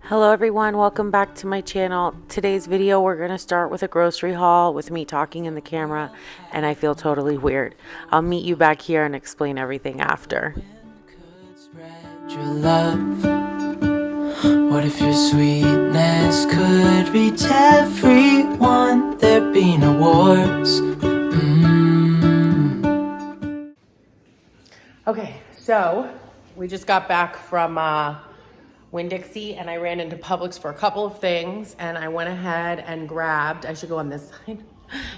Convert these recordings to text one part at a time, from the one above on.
Hello everyone, welcome back to my channel. Today's video we're going to start with a grocery haul with me talking in the camera and I feel totally weird. I'll meet you back here and explain everything after. What if your sweetness could reach everyone? There'd be no wars. Okay, so we just got back from Winn-Dixie and I ran into Publix for a couple of things and I went ahead and grabbed, I should go on this side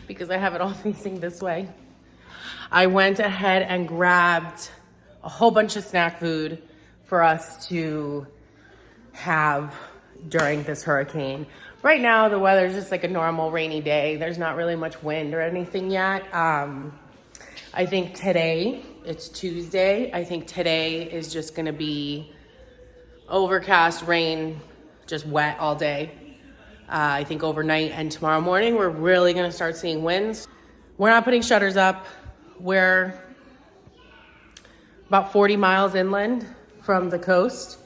because I have it all facing this way. I went ahead and grabbed a whole bunch of snack food for us to have during this hurricane. Right now the weather's just like a normal rainy day. There's not really much wind or anything yet. I think today, it's Tuesday, I think today is just gonna be overcast, rain, just wet all day. I think overnight and tomorrow morning, we're really gonna start seeing winds. We're not putting shutters up. We're about 40 miles inland from the coast.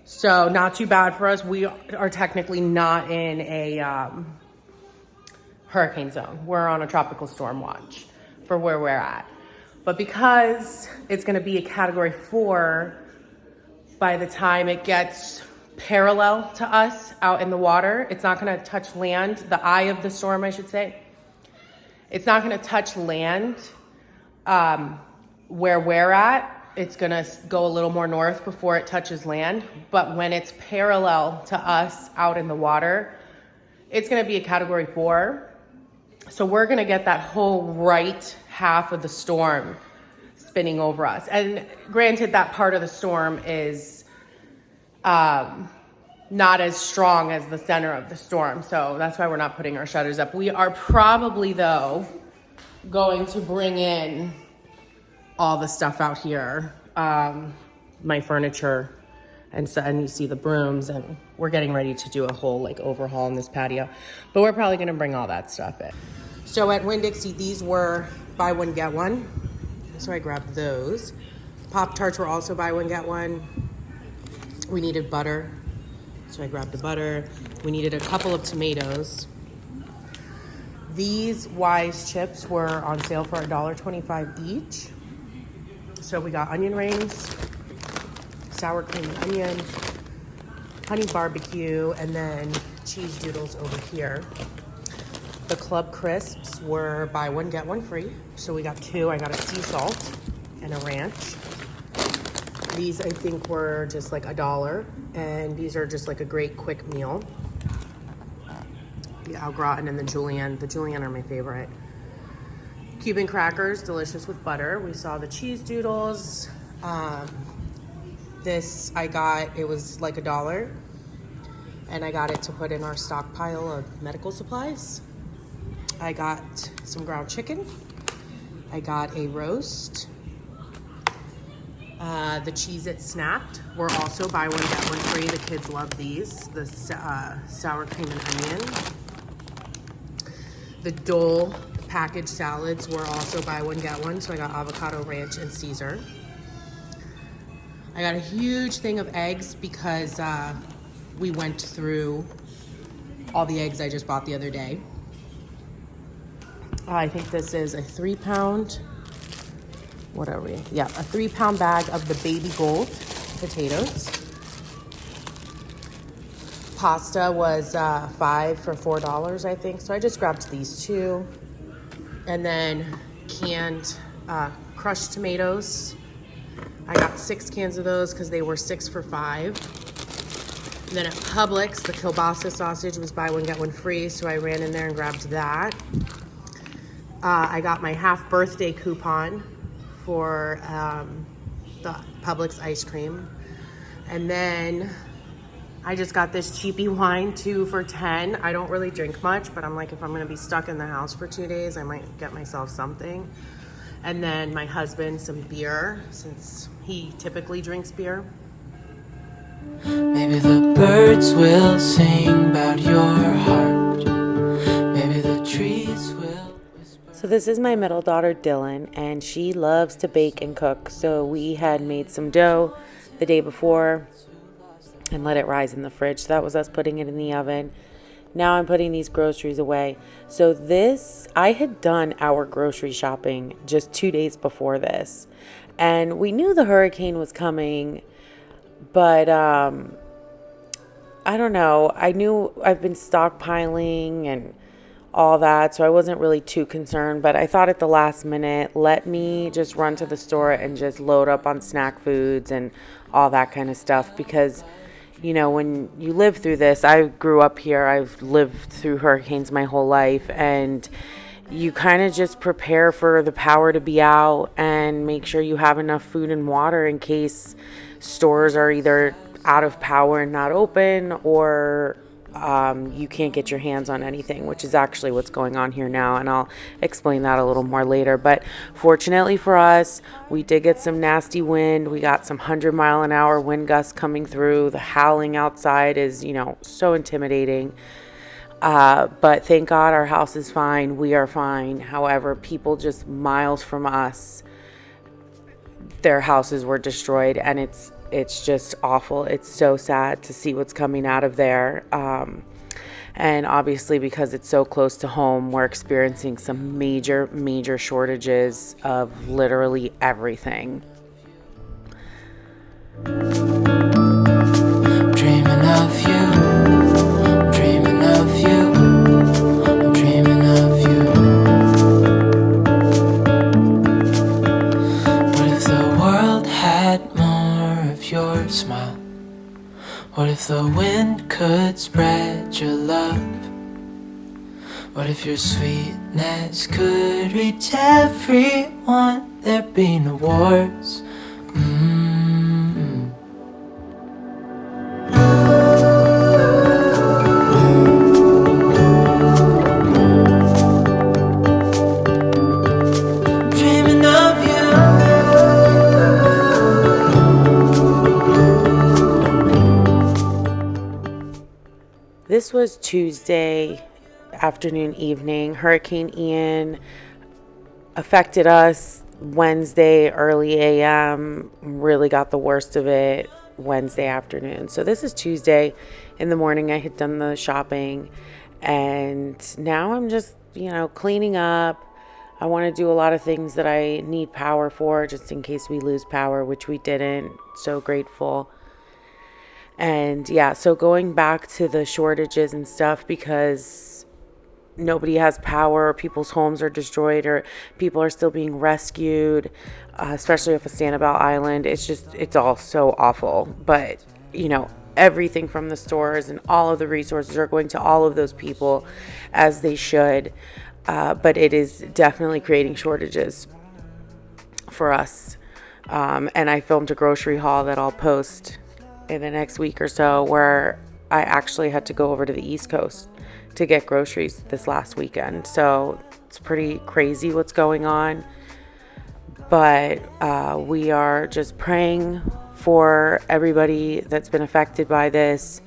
So not too bad for us. We are technically not in a hurricane zone. We're on a tropical storm watch for where we're at. But because it's gonna be a category 4, by the time it gets parallel to us out in the water, it's not gonna touch land, the eye of the storm, I should say. It's not gonna touch land where we're at. It's gonna go a little more north before it touches land. But when it's parallel to us out in the water, it's gonna be a category 4. So we're gonna get that whole right half of the storm spinning over us. And granted, that part of the storm is not as strong as the center of the storm. So that's why we're not putting our shutters up. We are probably, though, going to bring in all the stuff out here, my furniture, and you see the brooms, and we're getting ready to do a whole like overhaul in this patio. But we're probably gonna bring all that stuff in. So at Winn-Dixie, these were buy one, get one. So I grabbed those. Pop-Tarts were also buy one, get one. We needed butter, so I grabbed the butter. We needed a couple of tomatoes. These Wise chips were on sale for $1.25 each. So we got onion rings, sour cream and onion, honey barbecue, and then cheese doodles over here. The Club Crisps were buy one, get one free. So we got 2. I got a sea salt and a ranch. These I think were just like $1, and these are just like a great quick meal. The au gratin and the julienne. The julienne are my favorite. Cuban crackers, delicious with butter. We saw the cheese doodles. This I got, it was like $1, and I got it to put in our stockpile of medical supplies. I got some ground chicken. I got a roast. The Cheez-It Snapped were also buy one, get one free. The kids love these. The sour cream and onion. The Dole packaged salads were also buy one, get one. So I got avocado ranch and Caesar. I got a huge thing of eggs because we went through all the eggs I just bought the other day. I think this is a 3-pound, what are we? Yeah, a 3-pound bag of the baby gold potatoes. Pasta was 5 for $4, I think. So I just grabbed these 2. And then canned crushed tomatoes. I got 6 cans of those because they were 6 for $5. And then at Publix, the kielbasa sausage was buy one, get one free. So I ran in there and grabbed that. I got my half birthday coupon for the Publix ice cream. And then I just got this cheapy wine, 2 for $10. I don't really drink much, but I'm like, if I'm gonna be stuck in the house for 2 days, I might get myself something. And then my husband some beer, since he typically drinks beer. Maybe the birds will sing about your heart. Maybe the trees will whisper. So this is my middle daughter, Dylan, and she loves to bake and cook. So we had made some dough the day before. and let it rise in the fridge. So that was us putting it in the oven. Now I'm putting these groceries away. So I had done our grocery shopping just 2 days before this. And we knew the hurricane was coming, but I don't know. I knew I've been stockpiling and all that, so I wasn't really too concerned. But I thought at the last minute, let me just run to the store and just load up on snack foods and all that kind of stuff, because when you live through this, I grew up here, I've lived through hurricanes my whole life, and you kind of just prepare for the power to be out and make sure you have enough food and water in case stores are either out of power and not open, or you can't get your hands on anything, which is actually what's going on here now, and I'll explain that a little more later. But fortunately for us, we did get some nasty wind. We got some 100-mile-an-hour wind gusts coming through. The howling outside is, so intimidating. But thank God our house is fine. We are fine. However, people just miles from us, their houses were destroyed, and it's just awful. It's so sad to see what's coming out of there. And obviously, because it's so close to home, we're experiencing some major, major shortages of literally everything. I'm dreaming of you. I'm dreaming of you. I'm dreaming of you. What if the world had more of your smile? What if the wind could spread your love? What if your sweetness could reach everyone? There'd be no wars. Dreaming of you. This was Tuesday afternoon, evening. Hurricane Ian affected us Wednesday early AM, really got the worst of it Wednesday afternoon. So this is Tuesday in the morning. I had done the shopping, and now I'm just, cleaning up. I want to do a lot of things that I need power for, just in case we lose power, which we didn't. So grateful. And yeah, so going back to the shortages and stuff, because nobody has power, or people's homes are destroyed, or people are still being rescued, especially off of Sanibel Island. It's all so awful. But, everything from the stores and all of the resources are going to all of those people, as they should. But it is definitely creating shortages for us. And I filmed a grocery haul that I'll post in the next week or so, where I actually had to go over to the East Coast to get groceries this last weekend. So it's pretty crazy what's going on. But we are just praying for everybody that's been affected by this.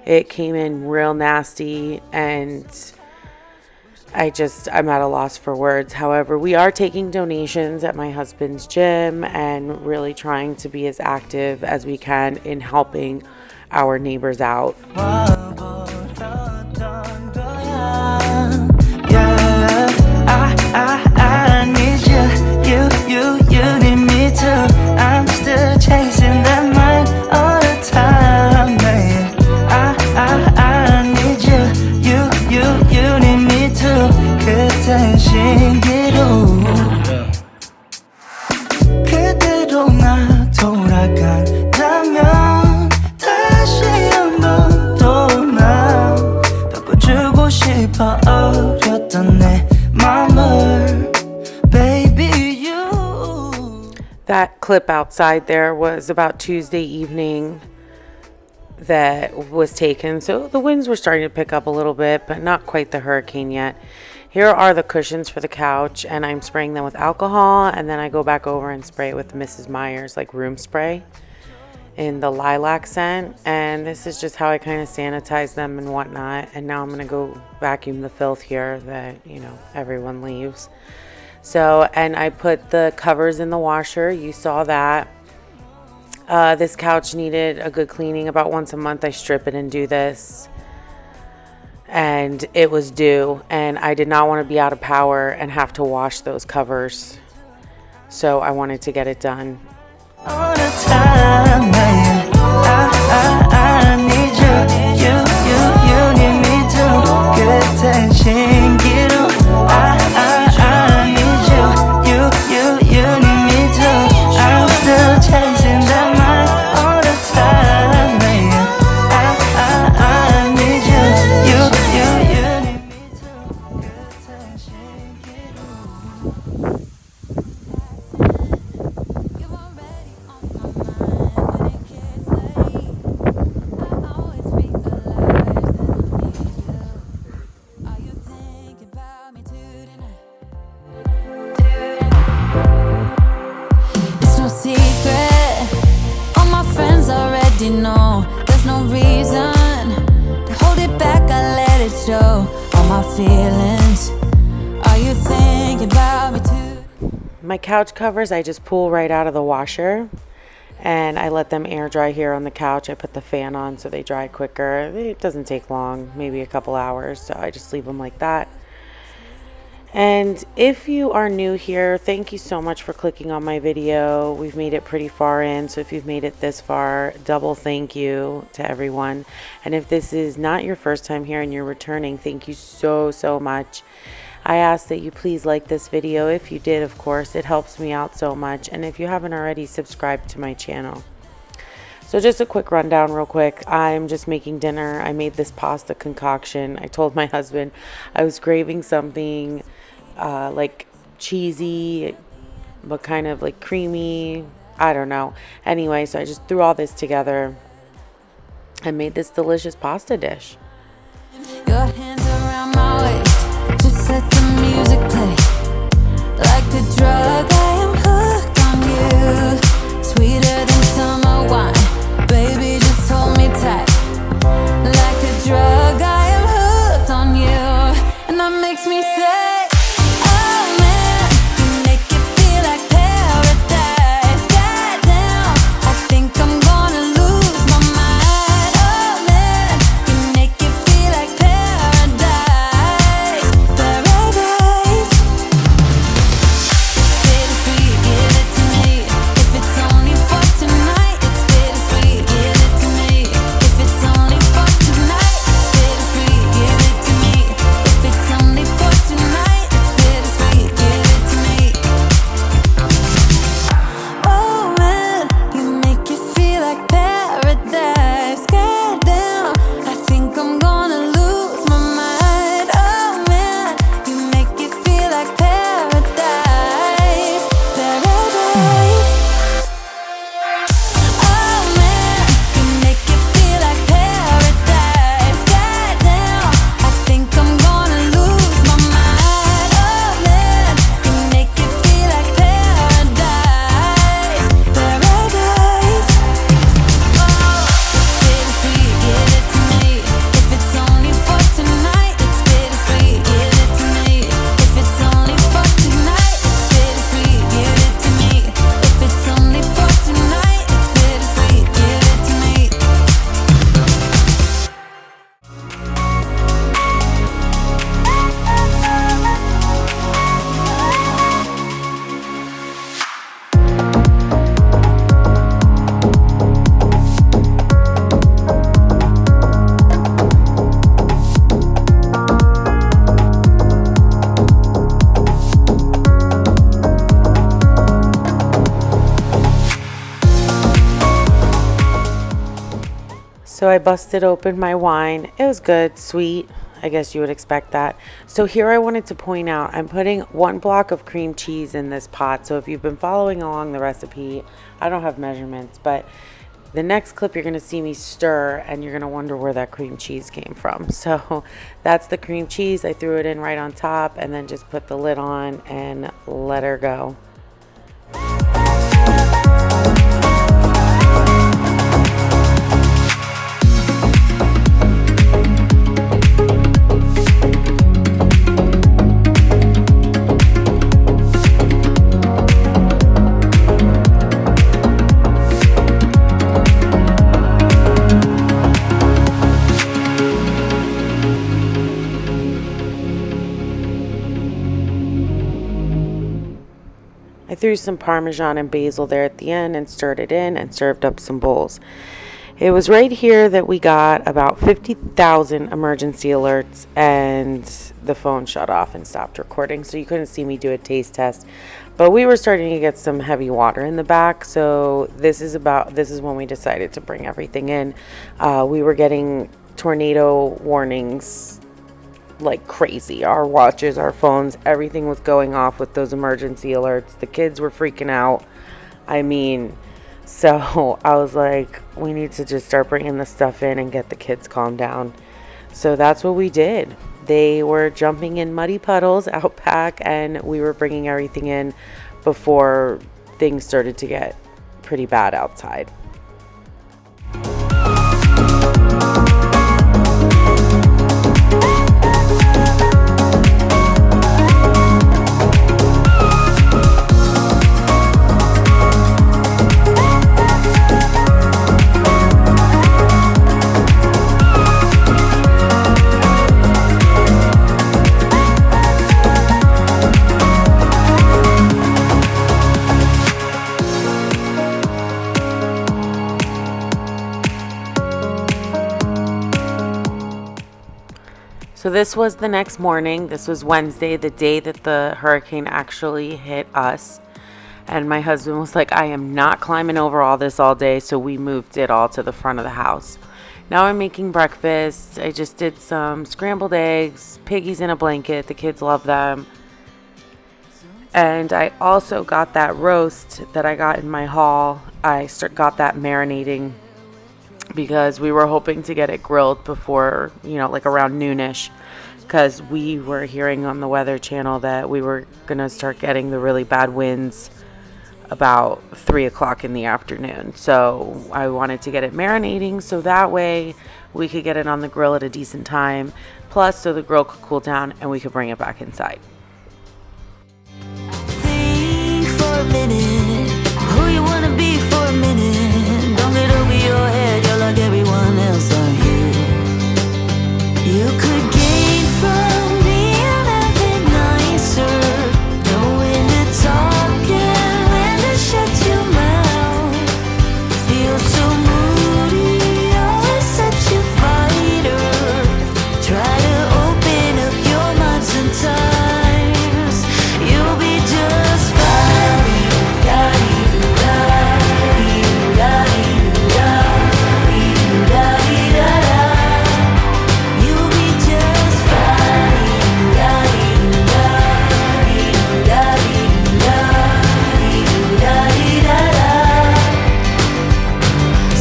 It came in real nasty, and I'm at a loss for words. However, we are taking donations at my husband's gym and really trying to be as active as we can in helping our neighbors out. I need you need me too. I'm still chasing that mind all the time, man. I need you need me too. 그땐 신기루 그대로 나 돌아간다면 다시 한번 또 나 바꿔주고 싶어 어렸던 내 맘을 baby you. That clip outside there was about Tuesday evening that was taken. So the winds were starting to pick up a little bit, but not quite the hurricane yet. Here are the cushions for the couch, and I'm spraying them with alcohol, and then I go back over and spray it with Mrs. Meyer's room spray in the lilac scent. And this is just how I kind of sanitize them and whatnot. And now I'm going to go vacuum the filth here that, everyone leaves. So, and I put the covers in the washer. You saw that. This couch needed a good cleaning. About once a month I strip it and do this. And it was due, and I did not want to be out of power and have to wash those covers. So I wanted to get it done. All the time, man. I need you. You need me too. Good attention, get on. I need you need me too. I'm still chasing that mind all the time, man. I need you need me too. Good attention, get on. You're already on my mind when it gets late. I always realize that I need you. Are you thinking about me tonight? It's no secret. All my friends already know. There's no reason to hold it back. I let it show. All my feelings. Are you thinking about me too? My couch covers I just pull right out of the washer, and I let them air dry here on the couch. I put the fan on so they dry quicker. It doesn't take long, maybe a couple hours, so I just leave them like that. And if you are new here, thank you so much for clicking on my video. We've made it pretty far in, so if you've made it this far, double thank you to everyone. And if this is not your first time here and you're returning, thank you so much. I ask that you please like this video. If you did, of course, it helps me out so much. And if you haven't already, subscribe to my channel. So just a quick rundown real quick. I'm just making dinner. I made this pasta concoction. I told my husband I was craving something like cheesy, but kind of like creamy. I don't know. Anyway, so I just threw all this together and made this delicious pasta dish. Your hands around my waist, just let the music play. Like a drug, I am hooked on you. Sweeter than summer wine, baby, just hold me tight. Like a drug, I am hooked on you. And that makes me say, oh man, you make it feel like paradise. Goddamn, I think I'm gonna lose my mind. Oh man, you make it feel like paradise. Paradise. It's bittersweet, give it to me. If it's only for tonight, it's bittersweet, give it to me. If it's only for tonight, it's bittersweet, give it to me. If it's only for tonight, it's bittersweet, give it to me. Oh man, you make it feel like paradise. Goddamn, I think I'm gonna lose my mind. Oh man, you make it feel like paradise. Paradise. Oh man, you make it feel like paradise. Goddamn, I think I'm gonna lose my mind. Oh man, you make it feel like paradise. Paradise. Oh, it's bittersweet, give it to me. If it's only for tonight, it's bittersweet, give it to me. If it's only for tonight, it's bittersweet, give it to me. If it's only for tonight, it's bittersweet, give it to me. So I busted open my wine. It was good, sweet. I guess you would expect that. So here I wanted to point out, I'm putting 1 block of cream cheese in this pot. So if you've been following along the recipe, I don't have measurements, but the next clip you're going to see me stir and you're going to wonder where that cream cheese came from. So that's the cream cheese. I threw it in right on top and then just put the lid on and let her go. threw some Parmesan and basil there at the end and stirred it in and served up some bowls. It was right here that we got about 50,000 emergency alerts and the phone shut off and stopped recording, so you couldn't see me do a taste test. But we were starting to get some heavy water in the back, so this is when we decided to bring everything in. We were getting tornado warnings like crazy. Our watches, our phones, everything was going off with those emergency alerts. The kids were freaking out. I mean, so I was like, we need to just start bringing the stuff in and get the kids calmed down. So that's what we did. They were jumping in muddy puddles out back, and we were bringing everything in before things started to get pretty bad outside. So this was the next morning. This was Wednesday, the day that the hurricane actually hit us. And my husband was like, I am not climbing over all this all day. So we moved it all to the front of the house. Now I'm making breakfast. I just did some scrambled eggs, piggies in a blanket. The kids love them. And I also got that roast that I got in my haul. I got that marinating because we were hoping to get it grilled before, like around noonish, because we were hearing on the Weather Channel that we were going to start getting the really bad winds about 3 o'clock in the afternoon. So I wanted to get it marinating so that way we could get it on the grill at a decent time, plus so the grill could cool down and we could bring it back inside. Think for a minute who you wanna be for a minute. Don't get over your head, you're like everyone else, aren't you? You could gain from being a bit nicer, knowing to talk and when to shut your mouth. You're so moody, always such a fighter. Try to open up your mind sometimes. You'll be just fine. You'll be just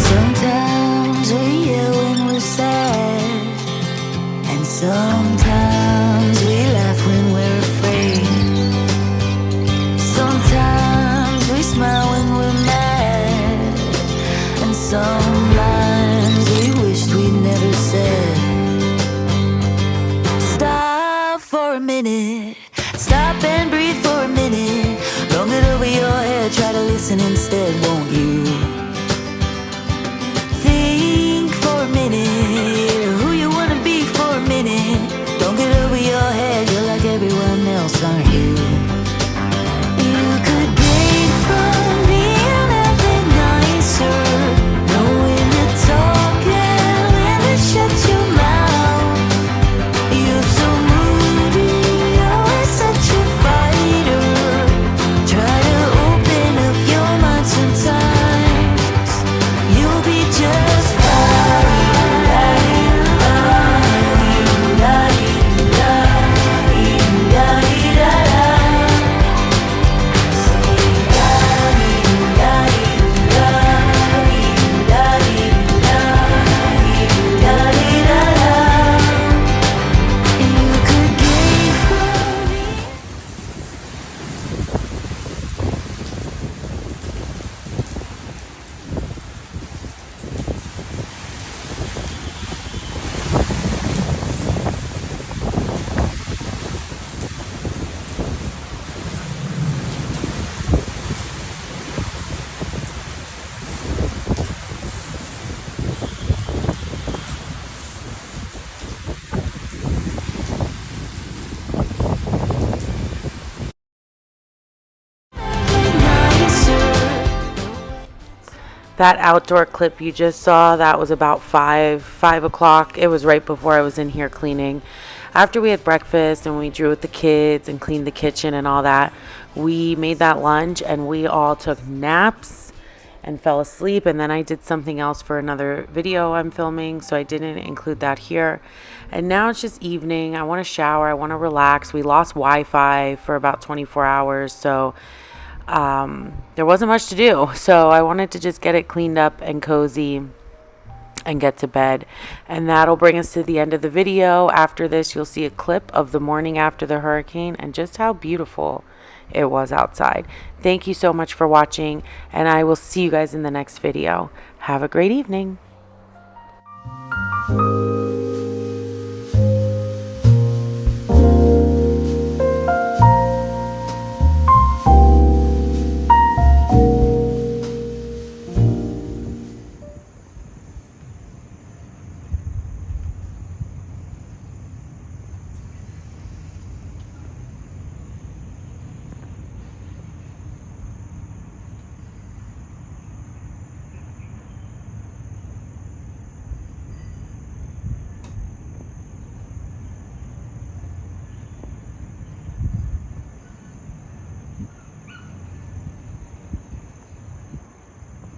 Sometimes we yell when we're sad, and sometimes we laugh when we're afraid. Sometimes we smile when we're mad, and some lines we wished we'd never said. Stop for a minute, stop and breathe for a minute. Don't get over your head, try to listen instead, won't you? Think for a minute who you wanna be for a minute. Don't get over your head, you're like everyone else, aren't you? You could gain from being a bit nicer, knowing to talk and when to shut your mouth. You're so moody, always such a fighter. Try to open up your mind sometimes. That outdoor clip you just saw, that was about 5 o'clock. It was right before I was in here cleaning. After we had breakfast and we drew with the kids and cleaned the kitchen and all that, we made that lunch and we all took naps and fell asleep. And then I did something else for another video I'm filming, so I didn't include that here. And now it's just evening. I want to shower. I want to relax. We lost Wi-Fi for about 24 hours, so there wasn't much to do. So I wanted to just get it cleaned up and cozy and get to bed. And that'll bring us to the end of the video. After this, you'll see a clip of the morning after the hurricane and just how beautiful it was outside. Thank you so much for watching, and I will see you guys in the next video. Have a great evening.